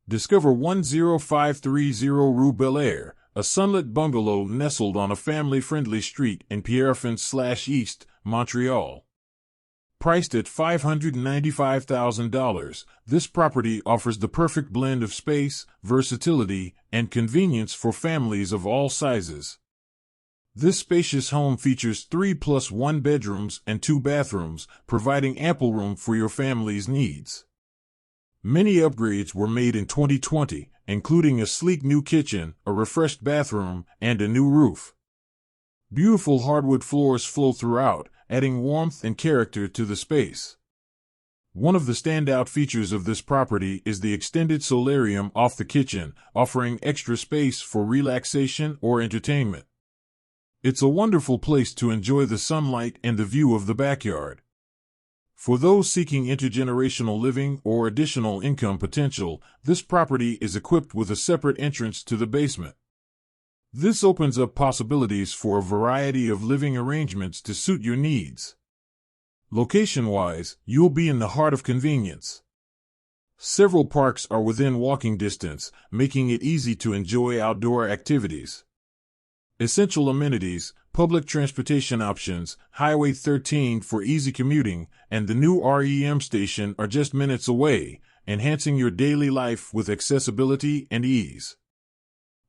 Discover 10530 Rue Belair, a sunlit bungalow nestled on a family-friendly street in Pierrefonds/East, Montreal. Priced at $595,000, this property offers the perfect blend of space, versatility, and convenience for families of all sizes. This spacious home features 3+1 bedrooms and 2 bathrooms, providing ample room for your family's needs. Many upgrades were made in 2020, including a sleek new kitchen, a refreshed bathroom, and a new roof. Beautiful hardwood floors flow throughout, adding warmth and character to the space. One of the standout features of this property is the extended solarium off the kitchen, offering extra space for relaxation or entertainment. It's a wonderful place to enjoy the sunlight and the view of the backyard. For those seeking intergenerational living or additional income potential, this property is equipped with a separate entrance to the basement. This opens up possibilities for a variety of living arrangements to suit your needs. Location-wise, you'll be in the heart of convenience. Several parks are within walking distance, making it easy to enjoy outdoor activities. Essential amenities, public transportation options, Highway 13 for easy commuting, and the new REM station are just minutes away, enhancing your daily life with accessibility and ease.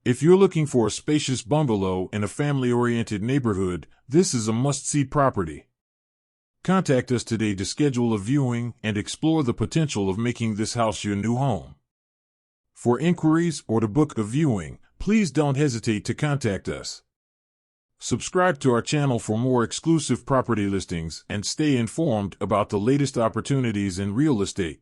If you're looking for a spacious bungalow in a family-oriented neighborhood, this is a must-see property. Contact us today to schedule a viewing and explore the potential of making this house your new home. For inquiries or to book a viewing, please don't hesitate to contact us. Subscribe to our channel for more exclusive property listings and stay informed about the latest opportunities in real estate.